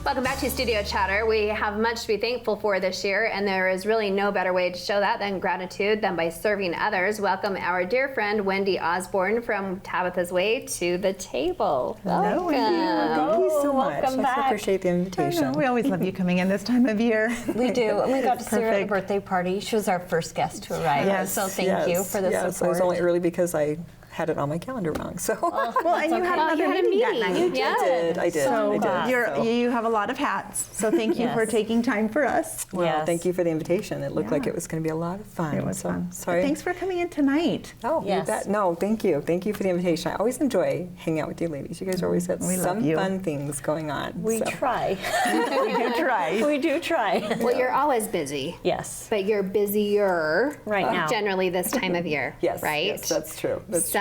Welcome back to Studio Chatter. We have much to be thankful for this year, and there is really no better way to show that than gratitude than by serving others. Welcome our dear friend Wendy Osborne from Tabitha's Way to the table. Hello, Wendy. Thank you so much. Welcome back. I appreciate the invitation. We always love you coming in this time of year. We do, and we got to see her at the birthday party. She was our first guest to arrive, so thank you for the support. I was only early because I had it on my calendar wrong. So well, and you had another meeting that night. I did. So I did. You have a lot of hats. So thank you for taking time for us. Well, thank you for the invitation. It looked like it was going to be a lot of fun. It was fun. Sorry. Thanks for coming in tonight. Oh, you bet. No, thank you. Thank you for the invitation. I always enjoy hanging out with you ladies. You guys always have some fun things going on. We try. We do try. We do try. Well, you're always busy. Yes. But you're busier right now. Generally this time of year. Yes. Right? Yes, that's true. That's true.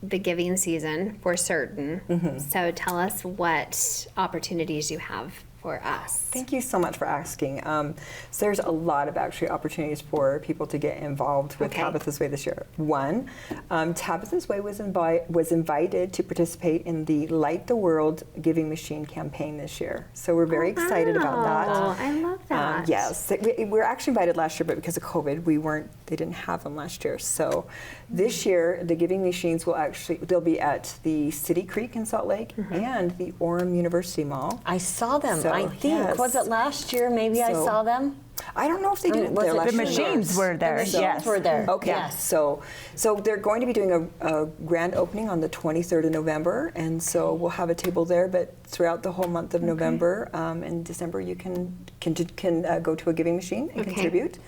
The giving season for certain. So tell us what opportunities you have for us. Thank you so much for asking. So there's a lot of actually opportunities for people to get involved with Tabitha's Way this year. One, Tabitha's Way was invited to participate in the Light the World Giving Machine campaign this year. So we're very excited about that. Oh, I love that. Yes, we were actually invited last year, but because of COVID, they didn't have them last year. So this year, the giving machines they'll be at the City Creek in Salt Lake and the Orem University Mall. I saw them. So, I think, was it last year? Maybe I saw them. I don't know if they did. The machines were there. The machines were there. Okay. Yes. So they're going to be doing a grand opening on the 23rd of November, and so we'll have a table there. But throughout the whole month of November and December, you can go to a giving machine and contribute.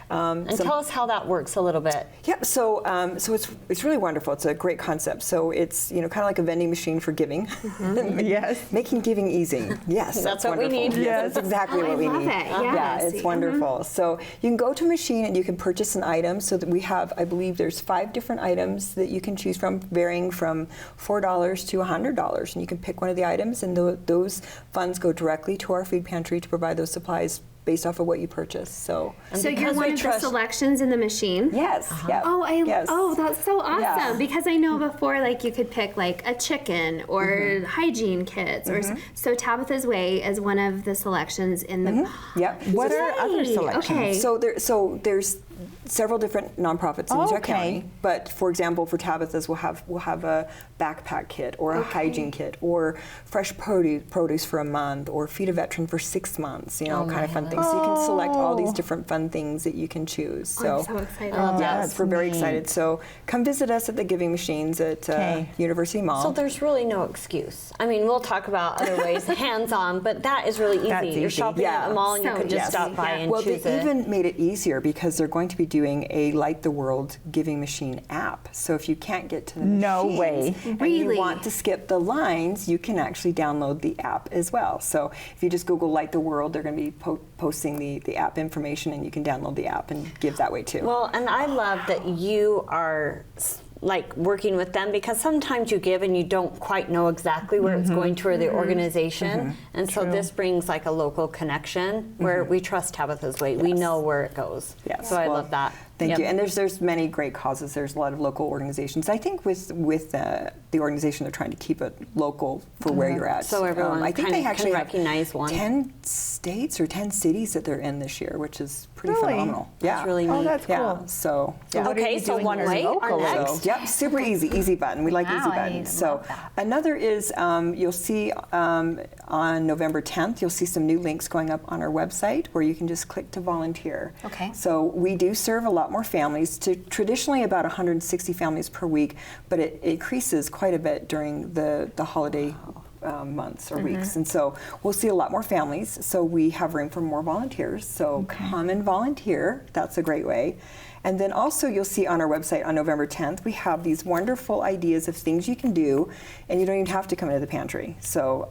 And tell us how that works a little bit. Yeah, so it's really wonderful. It's a great concept. So it's kind of like a vending machine for giving. Yes, making giving easy. Yes, that's what wonderful. we need. Yes, that's exactly what we need. Yeah, it's wonderful. So you can go to a machine and you can purchase an item. So that we have, I believe, there's 5 different items that you can choose from, varying from $4 to $100, and you can pick one of the items, and those funds go directly to our food pantry to provide those supplies based off of what you purchase. So you're one of the selections in the machine? Yes. Yep. Oh, that's so awesome. Yeah. Because I know before, like, you could pick like a chicken or hygiene kits, or so Tabitha's Way is one of the selections in the. Yep. What are other selections? Okay. So there's several different nonprofits in Utah County, but for example, for Tabitha's, we'll have a backpack kit or a hygiene kit or fresh produce for a month or feed a veteran for 6 months. Kind of fun things. So you can select all these different fun things that you can choose. So I'm so excited. Yes, we're very excited. So come visit us at the Giving Machines at University Mall. So there's really no excuse. I mean, we'll talk about other ways, hands-on, but that is really easy. You're shopping at the mall and you can just stop by and choose it. Well, they even made it easier because they're going to be doing a Light the World Giving Machine app. So if you can't get to the machines and you want to skip the lines, you can actually download the app as well. So if you just Google Light the World, they're going to be posting the app information, and you can download the app and give that way too. Well, and I love that you are like working with them, because sometimes you give and you don't quite know exactly where it's going to, or the organization, and so this brings like a local connection where we trust Tabitha's Way. We know where it goes. Yes. So I love that. Thank you. And there's many great causes. There's a lot of local organizations. I think with the organization, they're trying to keep it local for where you're at. So everyone I think they actually can recognize one. 10 states or 10 cities that they're in this year, which is pretty phenomenal. That's really neat. Oh, that's cool. Yeah. So okay, so one way, our next. Yep, super easy button. We like easy buttons. So another is you'll see on November 10th, you'll see some new links going up on our website where you can just click to volunteer. Okay. So we do serve a lot more families, to traditionally about 160 families per week, but it increases quite a bit during the holiday months or weeks. And so we'll see a lot more families. So we have room for more volunteers. So come and volunteer. That's a great way. And then also you'll see on our website on November 10th, we have these wonderful ideas of things you can do, and you don't even have to come into the pantry. So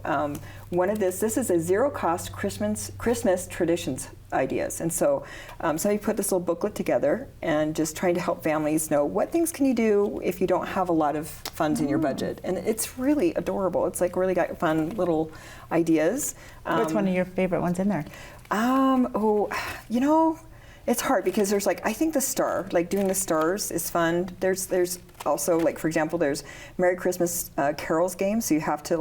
one of this is a zero-cost Christmas traditions ideas. And so somebody put this little booklet together and just trying to help families know what things can you do if you don't have a lot of funds in your budget. And it's really adorable. It's like really got fun little ideas. What's one of your favorite ones in there? It's hard because there's I think the star, doing the stars is fun. There's also, for example, there's Merry Christmas carols games. So you have to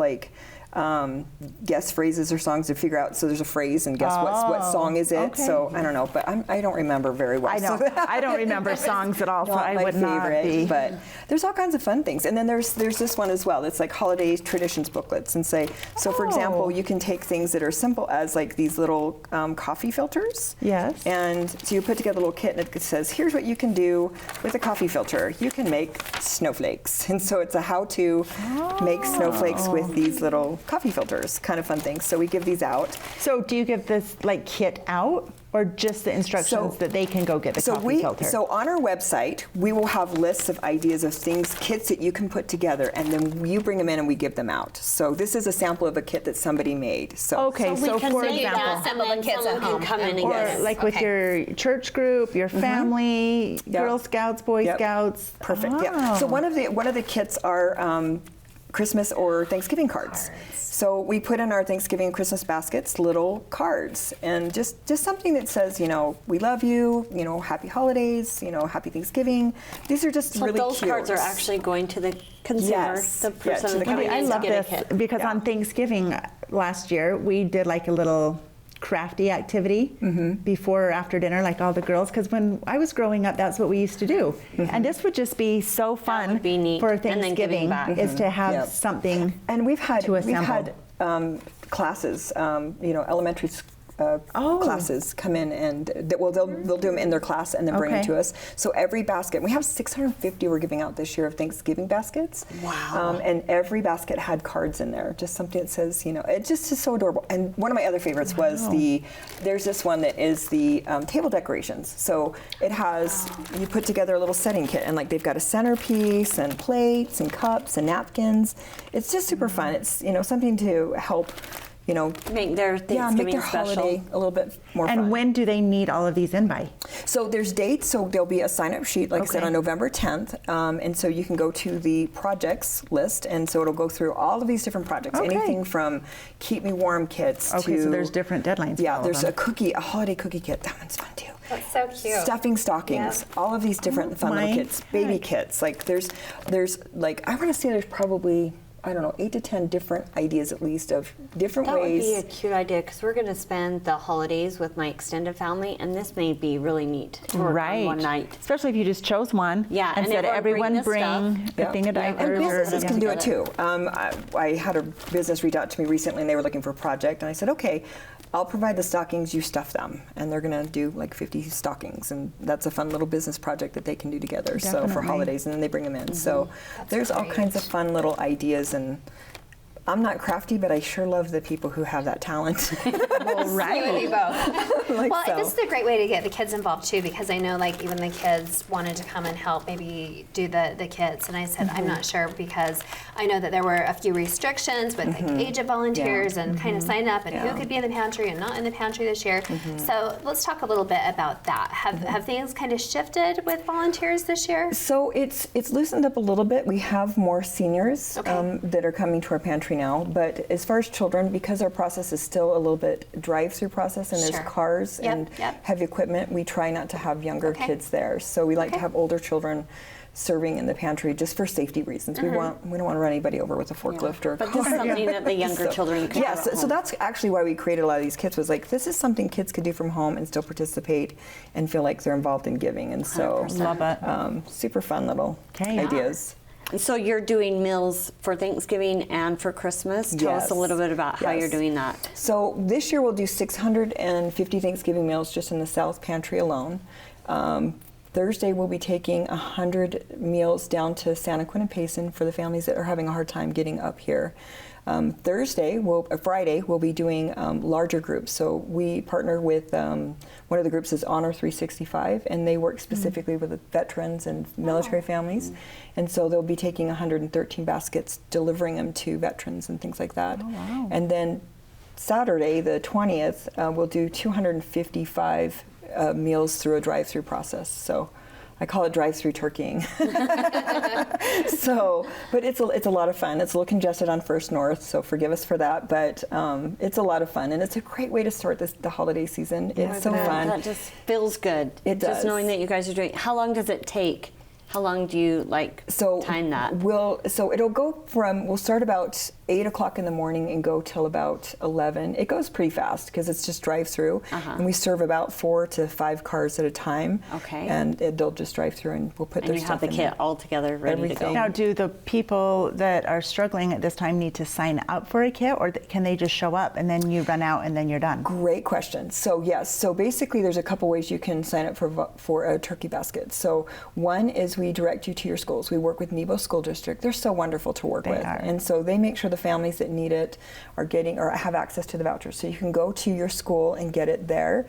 guess phrases or songs to figure out. So there's a phrase and guess what song is it. okay. So I don't know, but I don't remember very well. I know. So I don't remember songs at all, so not I my would favorite, not be. but there's all kinds of fun things. And then there's this one as well. It's like holiday traditions booklets, and say, so for example, you can take things that are simple as like these little coffee filters. Yes. And so you put together a little kit, and it says, here's what you can do with a coffee filter. You can make snowflakes. And so it's a how to make snowflakes with these little coffee filters, kind of fun things. So we give these out. So do you give this like kit out, or just the instructions that they can go get the coffee filter? So on our website, we will have lists of ideas of things, kits that you can put together, and then you bring them in and we give them out. So this is a sample of a kit that somebody made. So okay, so for example, assemble the kits at home. Come in and or get it. like with your church group, your family, Girl Scouts, Boy Scouts. Perfect. Yeah. So one of the kits are Christmas or Thanksgiving cards. So we put in our Thanksgiving and Christmas baskets little cards, and just something that says, we love you, happy holidays, happy Thanksgiving. These are just So really those cute. cards are actually going to the consumer, Yes. the Yeah, person to the coming consumer. I in to love get a this kit. because on Thanksgiving last year, we did like a little crafty activity before or after dinner, like all the girls, because when I was growing up, that's what we used to do. And this would just be so fun would be neat. for And then giving Thanksgiving back. is to have Yep. something And we've had to assemble. classes, elementary classes come in, and they'll do them in their class and then bring them Okay. to us. So every basket, we have 650 we're giving out this year of Thanksgiving baskets. Wow. And every basket had cards in there, just something that says, it just is so adorable. And one of my other favorites was there's this one that is the table decorations. So it has, you put together a little setting kit, and like they've got a centerpiece and plates and cups and napkins. It's just super fun. It's, something to help, Make their Thanksgiving make their special. holiday a little bit more fun. And when do they need all of these in by? So there's dates, so there'll be a sign-up sheet, like I said, Okay. on November 10th, and so you can go to the projects list, and so it'll go through all of these different projects, Okay. anything from keep me warm kits Okay, to... so there's different deadlines for Yeah, all of there's them. a holiday cookie kit, that one's fun too. That's so cute. Stuffing stockings, all of these different fun little my kits, baby kits, like there's like, I want to say there's probably, I don't know, 8 to 10 different ideas at least of different That ways. would be a cute idea because we're going to spend the holidays with my extended family, and this may be really neat to work on one night. Especially if you just chose one. Yeah, and and said everyone bring everyone this bring stuff. a thing of diapers. And businesses or, can do it together. too. I had a business reach out to me recently, and they were looking for a project, and I said, okay, I'll provide the stockings, you stuff them. And they're going to do like 50 stockings, and that's a fun little business project that they can do together. So for Definitely. holidays, and then they bring them in. So there's all kinds of fun little ideas, and I'm not crafty, but I sure love the people who have that talent. Well, You and me both. Like Well, so. this is a great way to get the kids involved too, because I know like even the kids wanted to come and help maybe do the kits, and I said I'm not sure because I know that there were a few restrictions with like age of volunteers and kind of sign up and who could be in the pantry and not in the pantry this year. So let's talk a little bit about that. Have things kind of shifted with volunteers this year? So it's loosened up a little bit. We have more seniors that are coming to our pantry now. But as far as children, because our process is still a little bit drive-through process, and Sure. there's cars Yep, and yep. heavy equipment, we try not to have younger Okay. kids there. So we like to Okay. have older children serving in the pantry just for safety reasons. We don't want to run anybody over with a forklift or a But this is car. something that the younger children could do Yes, at so home. that's actually why we created a lot of these kits, was like, this is something kids could do from home and still participate and feel like they're involved in giving. And so 100%. Love it. super fun little Okay. ideas. And so you're doing meals for Thanksgiving and for Christmas. Tell us a Yes. little bit about how Yes. you're doing that. So this year we'll do 650 Thanksgiving meals just in the South Pantry alone. Thursday we'll be taking 100 meals down to Santa Quinn and Payson for the families that are having a hard time getting up here. Friday we'll be doing larger groups. So we partner with one of the groups is Honor 365, and they work specifically with the veterans and military families. And so they'll be taking 113 baskets, delivering them to veterans and things like that. Oh, wow. And then Saturday, the 20th, we'll do 255 meals through a drive-through process. So I call it drive-through turkeying. So, but it's a lot of fun. It's a little congested on First North, so forgive us for that. But it's a lot of fun, and it's a great way to start the holiday season. It's so fun. That just feels good. It Just does. knowing that you guys are doing. How long does it take? How long do you time that? So it'll go from, we'll start about 8 o'clock in the morning and go till about 11. It goes pretty fast because it's just drive through, and we serve about 4 to 5 cars at a time. Okay. And they'll just drive through, and we'll put And their you have stuff the in kit there. all together ready to Everything. go. Now, do the people that are struggling at this time need to sign up for a kit, or can they just show up and then you run out and then you're done? Great question. So yes, so basically there's a couple ways you can sign up for a turkey basket. So one is we direct you to your schools. We work with Nebo School District. They're so wonderful to work They with. are. And so they make sure the families that need it are getting or have access to the vouchers. So you can go to your school and get it there,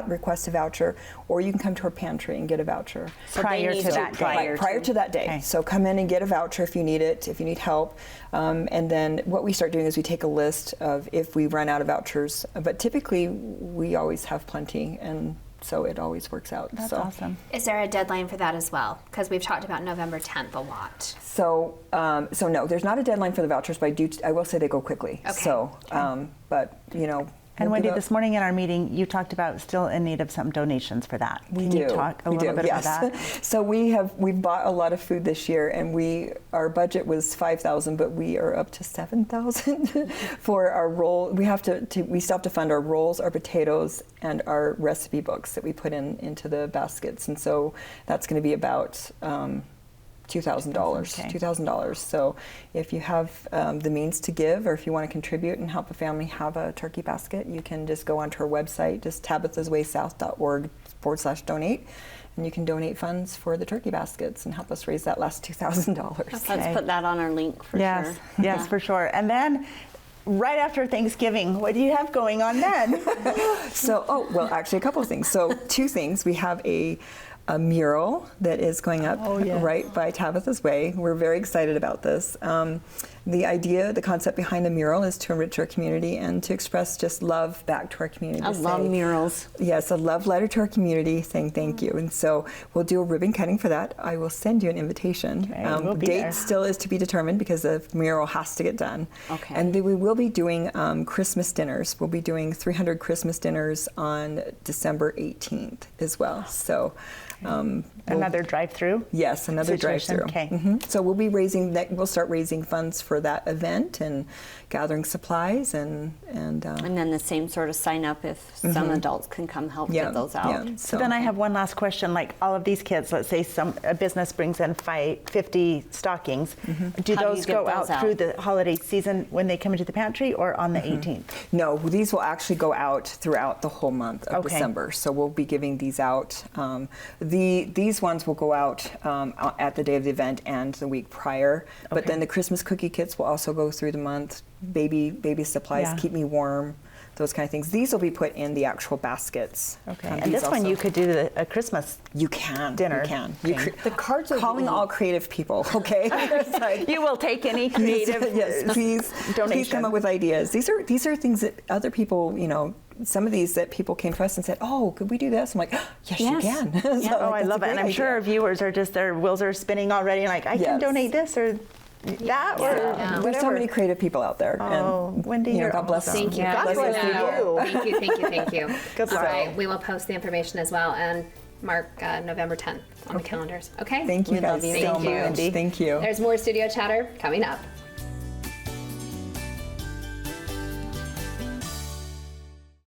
request a voucher, or you can come to our pantry and get a voucher. So Prior they need to that day. Prior to that day. Okay. So come in and get a voucher if you need it, if you need help. And then what we start doing is we take a list of if we run out of vouchers. But typically we always have plenty, and so it always works out. That's so. awesome. Is there a deadline for that as well? Because we've talked about November 10th a lot. So, so no, there's not a deadline for the vouchers, but I will say they go quickly. Okay. So, but you know. And we'll Wendy, do this morning in our meeting, you talked about still in need of some donations for that. Can do. you talk a We little do, bit yes. about that? So we've bought a lot of food this year, and our budget was $5,000, but we are up to $7,000 for our roll. We still have to fund our rolls, our potatoes, and our recipe books that we put into the baskets, and so that's going to be about. $2,000. Okay. $2,000. So if you have the means to give, or if you want to contribute and help a family have a turkey basket, you can just go onto our website, just tabithaswaysouth.org/donate, and you can donate funds for the turkey baskets and help us raise that last $2,000. Let's put that on our link for Yes, sure. yes, for sure. And then right after Thanksgiving, what do you have going on then? So, well, actually a couple of things. So 2 things. We have a mural that is going up right by Tabitha's Way. We're very excited about this. The concept behind the mural is to enrich our community and to express just love back to our community. I love murals. Yes, a love letter to our community saying thank you. And so we'll do a ribbon cutting for that. I will send you an invitation. Okay, we'll be date there. still is to be determined because the mural has to get done. Okay. And then we will be doing Christmas dinners. We'll be doing 300 Christmas dinners on December 18th as well. So Another drive-through? yes, another situation. drive-through. Okay. So we'll start raising funds for that event and gathering supplies and And then the same sort of sign up if some adults can come help get those out. Yeah. So then I have one last question. Like all of these kids, let's say a business brings in 50 stockings. Do How do those you get go those out through out? the holiday season when they come into the pantry, or on the 18th? No, these will actually go out throughout the whole month of Okay. December. So we'll be giving these out. These ones will go out at the day of the event and the week prior. But Okay. then the Christmas cookie kits will also go through the month. Baby supplies, Yeah. keep me warm, those kind of things. These will be put in the actual baskets. Okay. And And these this one also- you could do a Christmas. You can. dinner You can. thing. The cards are calling all creative people. Okay. It's like, You will take any creative yes, please donation. come up with ideas. These are things that other people, some of these that people came to us and said, "Oh, could we do this?" I'm like, "Yes, you Yes. can." Yeah. So, Oh, I that's a love it. great And I'm sure our idea. viewers are just, their wheels are spinning already. Like, I can Yes. donate this or that or Yeah. There's so whatever. many creative people out there. Oh, and, Wendy, you're God bless awesome. them. Thank you. God bless you. you. Thank you. Good All luck. right, we will post the information as well and mark November 10th on the calendars. Okay? Thank you We love guys you. so Thank you. much. Thank you. There's more Studio Chatter coming up.